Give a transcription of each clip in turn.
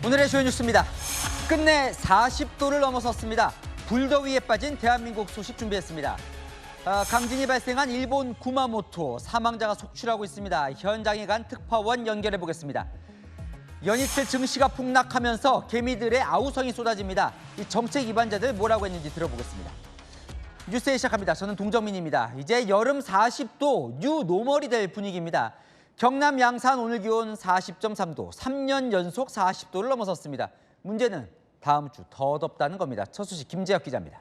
오늘의 주요 뉴스입니다. 끝내 40도를 넘어섰습니다. 불더위에 빠진 대한민국 소식 준비했습니다. 강진이 발생한 일본 구마모토, 사망자가 속출하고 있습니다. 현장에 간 특파원 연결해 보겠습니다. 연이틀 증시가 폭락하면서 개미들의 아우성이 쏟아집니다. 이 정책 위반자들 뭐라고 했는지 들어보겠습니다. 뉴스에 시작합니다. 저는 동정민입니다. 이제 여름 40도 뉴 노멀이 될 분위기입니다. 경남 양산 오늘 기온 40.3도, 3년 연속 40도를 넘어섰습니다. 문제는 다음 주 더 덥다는 겁니다. 첫 소식 김재혁 기자입니다.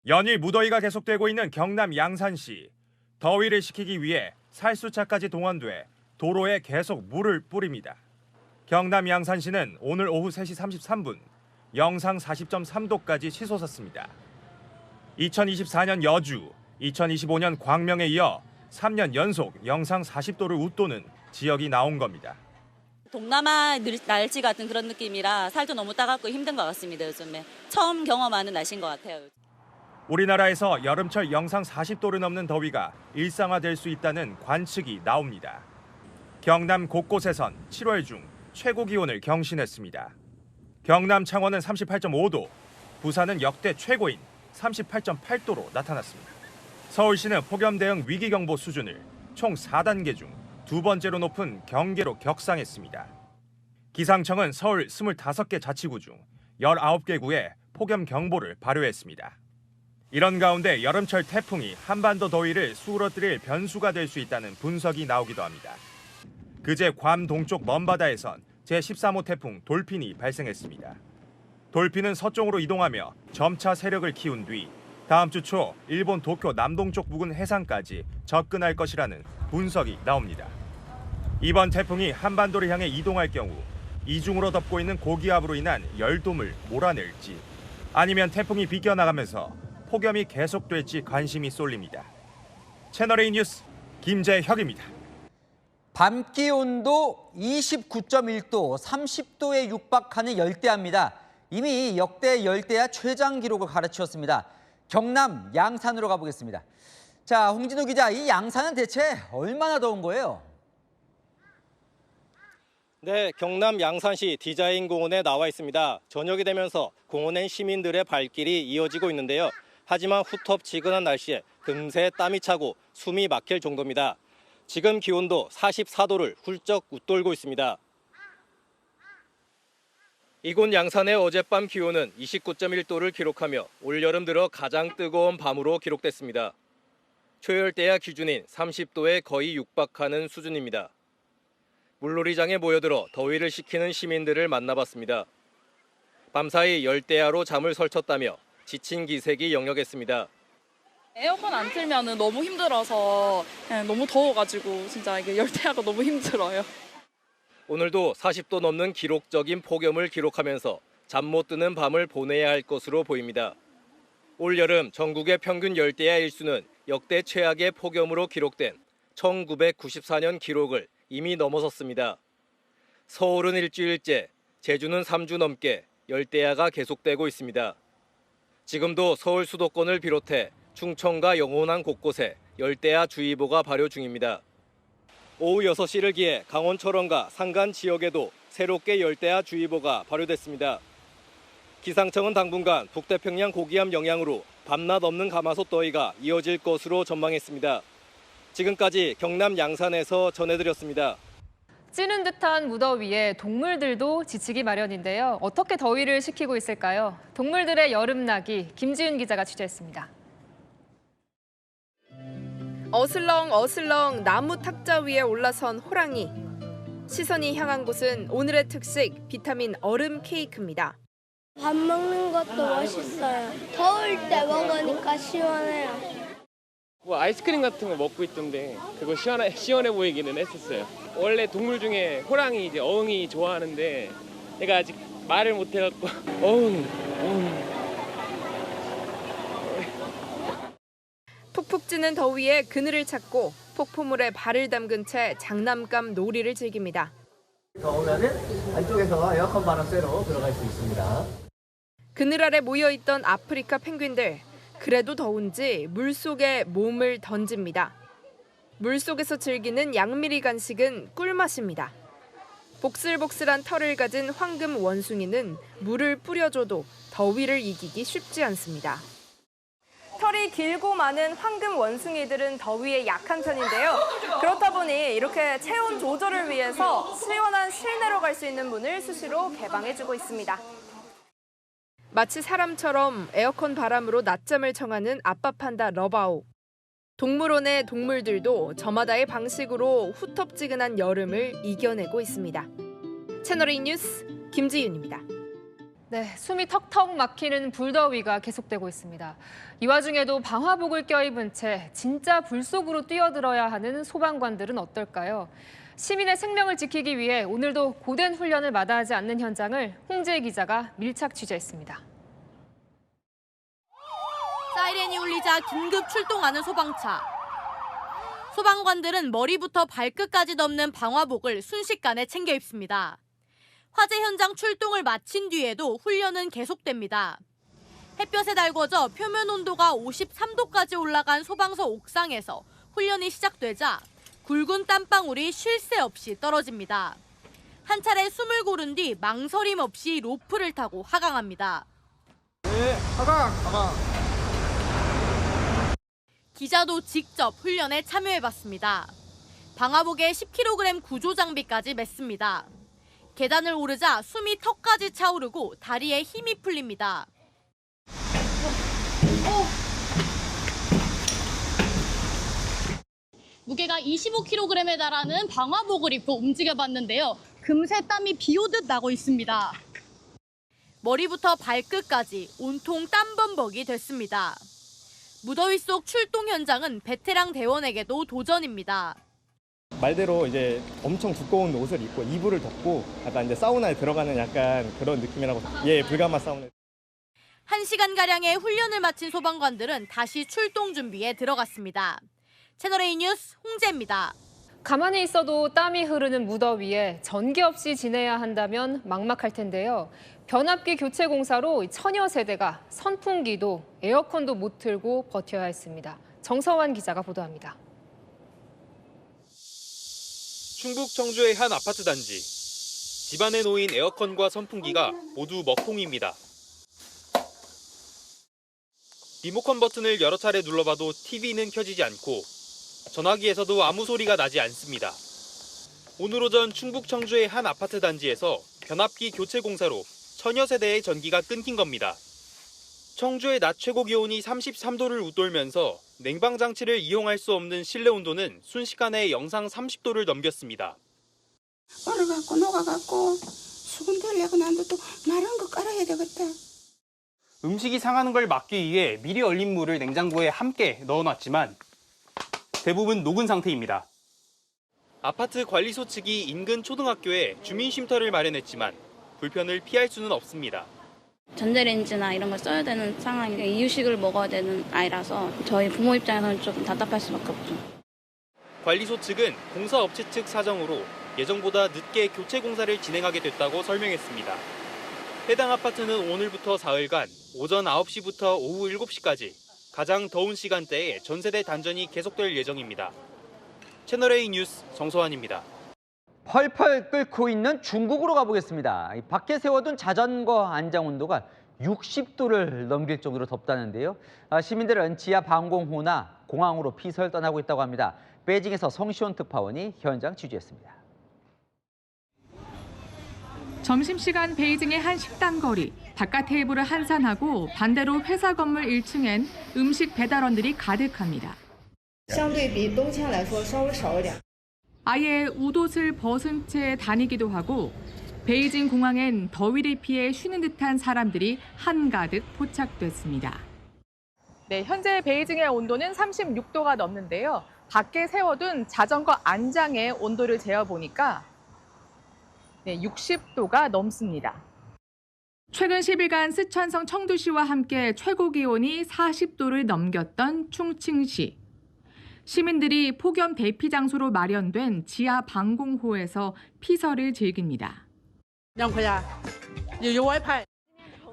연일 무더위가 계속되고 있는 경남 양산시. 더위를 식히기 위해 살수차까지 동원돼 도로에 계속 물을 뿌립니다. 경남 양산시는 오늘 오후 3시 33분 영상 40.3도까지 치솟았습니다. 2024년 여주, 2025년 광명에 이어 3년 연속 영상 40도를 웃도는 지역이 나온 겁니다. 동남아 날씨 같은 그런 느낌이라 살도 너무 따갑고 힘든 것 같습니다. 요즘에 처음 경험하는 날씨인 것 같아요. 우리나라에서 여름철 영상 40도를 넘는 더위가 일상화될 수 있다는 관측이 나옵니다. 경남 곳곳에선 7월 중 최고 기온을 경신했습니다. 경남 창원은 38.5도, 부산은 역대 최고인 38.8도로 나타났습니다. 서울시는 폭염 대응 위기경보 수준을 총 4단계 중 두 번째로 높은 경계로 격상했습니다. 기상청은 서울 25개 자치구 중 19개 구에 폭염 경보를 발효했습니다. 이런 가운데 여름철 태풍이 한반도 더위를 수그러뜨릴 변수가 될 수 있다는 분석이 나오기도 합니다. 그제 괌 동쪽 먼바다에선 제13호 태풍 돌핀이 발생했습니다. 돌핀은 서쪽으로 이동하며 점차 세력을 키운 뒤 다음 주 초 일본 도쿄 남동쪽 부근 해상까지 접근할 것이라는 분석이 나옵니다. 이번 태풍이 한반도를 향해 이동할 경우 이중으로 덮고 있는 고기압으로 인한 열돔을 몰아낼지 아니면 태풍이 비껴나가면서 폭염이 계속될지 관심이 쏠립니다. 채널A 뉴스 김재혁입니다. 밤 기온도 29.1도, 30도에 육박하는 열대야입니다. 이미 역대 열대야 최장 기록을 갈아치웠습니다. 경남 양산으로 가보겠습니다. 자, 홍진우 기자, 이 양산은 대체 얼마나 더운 거예요? 네, 경남 양산시 디자인 공원에 나와 있습니다. 저녁이 되면서 공원엔 시민들의 발길이 이어지고 있는데요. 하지만 후텁지근한 날씨에 금세 땀이 차고 숨이 막힐 정도입니다. 지금 기온도 44도를 훌쩍 웃돌고 있습니다. 이곳 양산의 어젯밤 기온은 29.1도를 기록하며 올여름 들어 가장 뜨거운 밤으로 기록됐습니다. 초열대야 기준인 30도에 거의 육박하는 수준입니다. 물놀이장에 모여들어 더위를 식히는 시민들을 만나봤습니다. 밤사이 열대야로 잠을 설쳤다며 지친 기색이 역력했습니다. 에어컨 안 틀면 너무 힘들어서 너무 더워가지고 진짜 이게 열대야가 너무 힘들어요. 오늘도 40도 넘는 기록적인 폭염을 기록하면서 잠 못 드는 밤을 보내야 할 것으로 보입니다. 올 여름 전국의 평균 열대야 일수는 역대 최악의 폭염으로 기록된 1994년 기록을 이미 넘어섰습니다. 서울은 일주일째, 제주는 3주 넘게 열대야가 계속되고 있습니다. 지금도 서울 수도권을 비롯해 충청과 영호남 곳곳에 열대야 주의보가 발효 중입니다. 오후 6시를 기해 강원 철원과 산간 지역에도 새롭게 열대야 주의보가 발효됐습니다. 기상청은 당분간 북태평양 고기압 영향으로 밤낮 없는 가마솥 더위가 이어질 것으로 전망했습니다. 지금까지 경남 양산에서 전해드렸습니다. 찌는 듯한 무더위에 동물들도 지치기 마련인데요. 어떻게 더위를 식히고 있을까요? 동물들의 여름나기 김지윤 기자가 취재했습니다. 어슬렁어슬렁 나무 탁자 위에 올라선 호랑이. 시선이 향한 곳은 오늘의 특식 비타민 얼음 케이크입니다. 밥 먹는 것도 맛있어요. 더울 때 먹으니까 시원해요. 뭐 아이스크림 같은 거 먹고 있던데 그거 시원해 보이기는 했었어요. 원래 동물 중에 호랑이 이제 어흥이 좋아하는데 내가 아직 말을 못 해갖고 어흥. 푹푹 찌는 더위에 그늘을 찾고 폭포물에 발을 담근 채 장난감 놀이를 즐깁니다. 더우면은 안쪽에서 에어컨 바람 쐬러 들어갈 수 있습니다. 그늘 아래 모여있던 아프리카 펭귄들. 그래도 더운지 물속에 몸을 던집니다. 물속에서 즐기는 양미리 간식은 꿀맛입니다. 복슬복슬한 털을 가진 황금 원숭이는 물을 뿌려줘도 더위를 이기기 쉽지 않습니다. 털이 길고 많은 황금 원숭이들은 더위에 약한 편인데요. 그렇다 보니 이렇게 체온 조절을 위해서 시원한 실내로 갈 수 있는 문을 수시로 개방해주고 있습니다. 마치 사람처럼 에어컨 바람으로 낮잠을 청하는 아빠 판다 러바오. 동물원의 동물들도 저마다의 방식으로 후텁지근한 여름을 이겨내고 있습니다. 채널A 뉴스 김지윤입니다. 네, 숨이 턱턱 막히는 불더위가 계속되고 있습니다. 이 와중에도 방화복을 껴입은 채 진짜 불 속으로 뛰어들어야 하는 소방관들은 어떨까요? 시민의 생명을 지키기 위해 오늘도 고된 훈련을 마다하지 않는 현장을 홍재 기자가 밀착 취재했습니다. 사이렌이 울리자 긴급 출동하는 소방차. 소방관들은 머리부터 발끝까지 덮는 방화복을 순식간에 챙겨 입습니다. 화재 현장 출동을 마친 뒤에도 훈련은 계속됩니다. 햇볕에 달궈져 표면 온도가 53도까지 올라간 소방서 옥상에서 훈련이 시작되자 굵은 땀방울이 쉴 새 없이 떨어집니다. 한 차례 숨을 고른 뒤 망설임 없이 로프를 타고 하강합니다. 네, 하강. 기자도 직접 훈련에 참여해봤습니다. 방화복에 10kg 구조 장비까지 맸습니다. 계단을 오르자 숨이 턱까지 차오르고 다리에 힘이 풀립니다. 무게가 25kg에 달하는 방화복을 입고 움직여봤는데요. 금세 땀이 비오듯 나고 있습니다. 머리부터 발끝까지 온통 땀범벅이 됐습니다. 무더위 속 출동 현장은 베테랑 대원에게도 도전입니다. 말대로 이제 엄청 두꺼운 옷을 입고 이불을 덮고 약간 이제 사우나에 들어가는 약간 그런 느낌이라고. 불가마 사우나. 1시간가량의 훈련을 마친 소방관들은 다시 출동 준비에 들어갔습니다. 채널A 뉴스 홍재입니다. 가만히 있어도 땀이 흐르는 무더위에 전기 없이 지내야 한다면 막막할 텐데요. 변압기 교체 공사로 처녀 세대가 선풍기도 에어컨도 못 틀고 버텨야 했습니다. 정서환 기자가 보도합니다. 충북 청주의 한 아파트 단지. 집안에 놓인 에어컨과 선풍기가 모두 먹통입니다. 리모컨 버튼을 여러 차례 눌러봐도 TV는 켜지지 않고 전화기에서도 아무 소리가 나지 않습니다. 오늘 오전 충북 청주의 한 아파트 단지에서 변압기 교체 공사로 처녀 세대의 전기가 끊긴 겁니다. 청주의 낮 최고 기온이 33도를 웃돌면서 냉방 장치를 이용할 수 없는 실내 온도는 순식간에 영상 30도를 넘겼습니다. 얼어갖고 녹아갖고 수분 되려고 난도 또 마른 거 깔아야 되겠다. 음식이 상하는 걸 막기 위해 미리 얼린 물을 냉장고에 함께 넣어놨지만 대부분 녹은 상태입니다. 아파트 관리소 측이 인근 초등학교에 주민쉼터를 마련했지만 불편을 피할 수는 없습니다. 전자레인지나 이런 걸 써야 되는 상황이고 이유식을 먹어야 되는 아이라서 저희 부모 입장에서는 조금 답답할 수밖에 없죠. 관리소 측은 공사업체 측 사정으로 예정보다 늦게 교체 공사를 진행하게 됐다고 설명했습니다. 해당 아파트는 오늘부터 사흘간 오전 9시부터 오후 7시까지 가장 더운 시간대에 전세대 단전이 계속될 예정입니다. 채널A 뉴스 정소환입니다. 펄펄 끓고 있는 중국으로 가보겠습니다. 밖에 세워둔 자전거 안장 온도가 60도를 넘길 정도로 덥다는데요. 시민들은 지하 방공호나 공항으로 피서를 떠나고 있다고 합니다. 베이징에서 성시원 특파원이 현장 취재했습니다. 점심시간 베이징의 한 식당 거리. 바깥 테이블을 한산하고 반대로 회사 건물 1층엔 음식 배달원들이 가득합니다. 아예 웃옷을 벗은 채 다니기도 하고 베이징 공항엔 더위를 피해 쉬는 듯한 사람들이 한가득 포착됐습니다. 네, 현재 베이징의 온도는 36도가 넘는데요. 밖에 세워둔 자전거 안장의 온도를 재어보니까 60도가 넘습니다. 최근 10일간 쓰촨성 청두시와 함께 최고 기온이 40도를 넘겼던 충칭시. 시민들이 폭염 대피 장소로 마련된 지하 방공호에서 피서를 즐깁니다.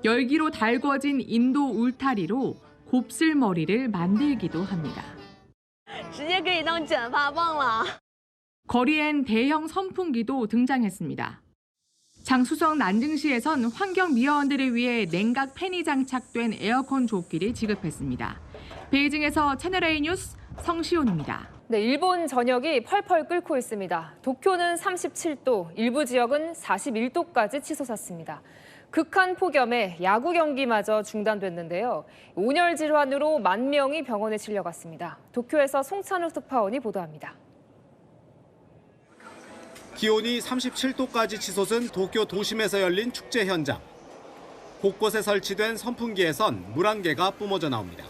열기로 달궈진 인도 울타리로 곱슬머리를 만들기도 합니다. 거리엔 대형 선풍기도 등장했습니다. 장수성 난징시에선 환경미화원들을 위해 냉각 팬이 장착된 에어컨 조끼를 지급했습니다. 베이징에서 채널A 뉴스 성시온입니다. 네, 일본 전역이 펄펄 끓고 있습니다. 도쿄는 37도, 일부 지역은 41도까지 치솟았습니다. 극한 폭염에 야구 경기마저 중단됐는데요. 온열 질환으로 10,000명이 병원에 실려갔습니다. 도쿄에서 송찬우 특파원이 보도합니다. 기온이 37도까지 치솟은 도쿄 도심에서 열린 축제 현장. 곳곳에 설치된 선풍기에선 물 한 개가 뿜어져 나옵니다.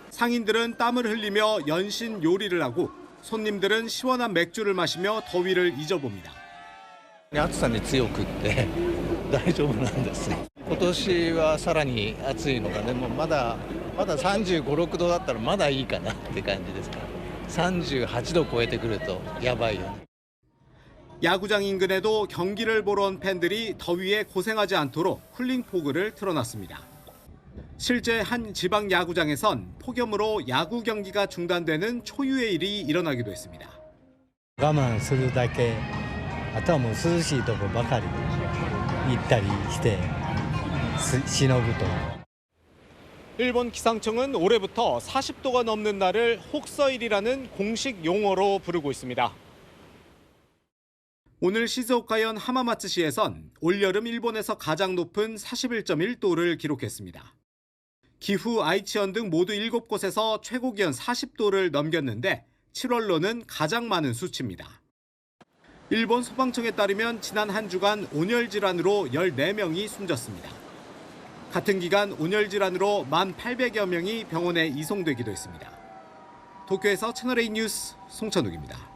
상인들은 땀을 흘리며 연신 요리를 하고 손님들은 시원한 맥주를 마시며 더위를 잊어봅니다. 暑さに強くって大丈夫なんです。今年はさらに暑いのがね、もうまだ35、6度だったらまだいいかなって感じですから。38度超えてくるとやばいよね。 야구장 인근에도 경기를 보러 온 팬들이 더위에 고생하지 않도록 쿨링 포그를 틀어놨습니다. 실제 한 지방 야구장에선 폭염으로 야구 경기가 중단되는 초유의 일이 일어나기도 했습니다. 我慢するだけ、あとはもう涼しいとこばかり行ったりしてしのぐと。 일본 기상청은 올해부터 40도가 넘는 날을 혹서일이라는 공식 용어로 부르고 있습니다. 오늘 시즈오카현 하마마츠시에선 올여름 일본에서 가장 높은 41.1도를 기록했습니다. 기후, 아이치현 등 모두 7곳에서 최고 기온 40도를 넘겼는데 7월로는 가장 많은 수치입니다. 일본 소방청에 따르면 지난 한 주간 온열 질환으로 14명이 숨졌습니다. 같은 기간 온열 질환으로 1,800여 명이 병원에 이송되기도 했습니다. 도쿄에서 채널A 뉴스 송찬욱입니다.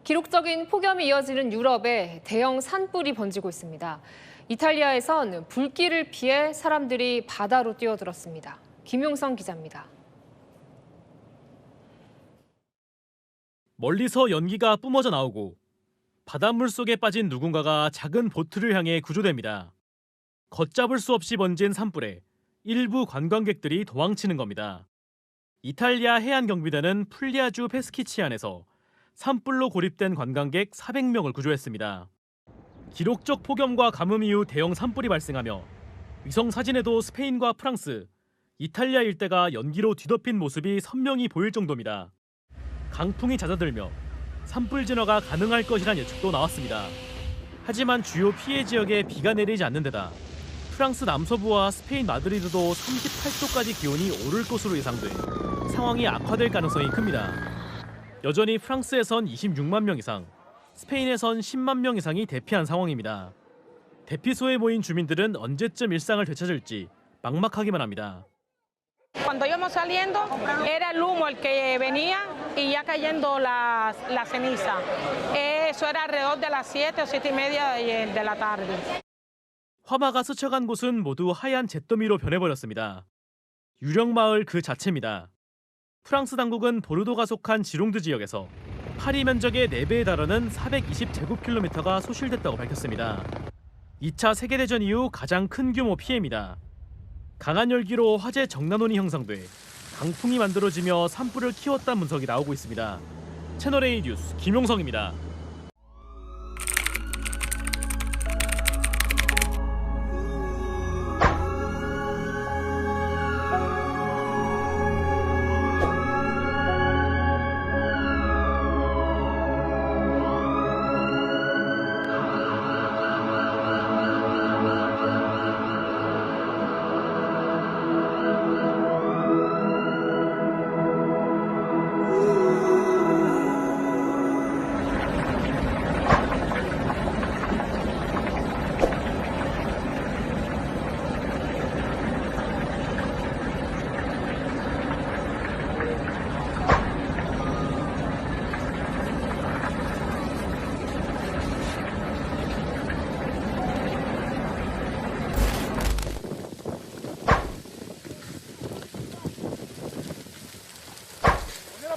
기록적인 폭염이 이어지는 유럽에 대형 산불이 번지고 있습니다. 이탈리아에선 불길을 피해 사람들이 바다로 뛰어들었습니다. 김용성 기자입니다. 멀리서 연기가 뿜어져 나오고 바닷물 속에 빠진 누군가가 작은 보트를 향해 구조됩니다. 걷잡을 수 없이 번진 산불에 일부 관광객들이 도망치는 겁니다. 이탈리아 해안경비대는 풀리아주 페스키치안에서 산불로 고립된 관광객 400명을 구조했습니다. 기록적 폭염과 가뭄 이후 대형 산불이 발생하며 위성 사진에도 스페인과 프랑스, 이탈리아 일대가 연기로 뒤덮인 모습이 선명히 보일 정도입니다. 강풍이 잦아들며 산불 진화가 가능할 것이란 예측도 나왔습니다. 하지만 주요 피해 지역에 비가 내리지 않는 데다 프랑스 남서부와 스페인 마드리드도 38도까지 기온이 오를 것으로 예상돼 상황이 악화될 가능성이 큽니다. 여전히 프랑스에선 26만 명 이상, 스페인에선 10만 명 이상이 대피한 상황입니다. 대피소에 모인 주민들은 언제쯤 일상을 되찾을지 막막하기만 합니다. Cuando íbamos saliendo era el humo el que venía y ya cayendo la ceniza. Eso era alrededor de las 7 o 7:30 de la tarde. 화마가 스쳐간 곳은 모두 하얀 잿더미로 변해버렸습니다. 유령 마을 그 자체입니다. 프랑스 당국은 보르도가 속한 지롱드 지역에서 파리 면적의 4배에 달하는 420제곱킬로미터가 소실됐다고 밝혔습니다. 2차 세계대전 이후 가장 큰 규모 피해입니다. 강한 열기로 화재 정난원이 형성돼 강풍이 만들어지며 산불을 키웠다는 분석이 나오고 있습니다. 채널A 뉴스 김용성입니다.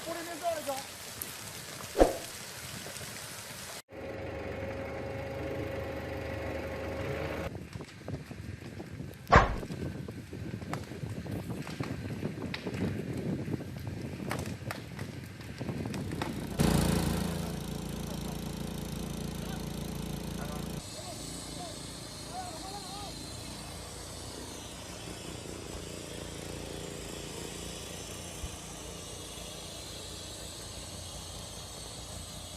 Por dentro,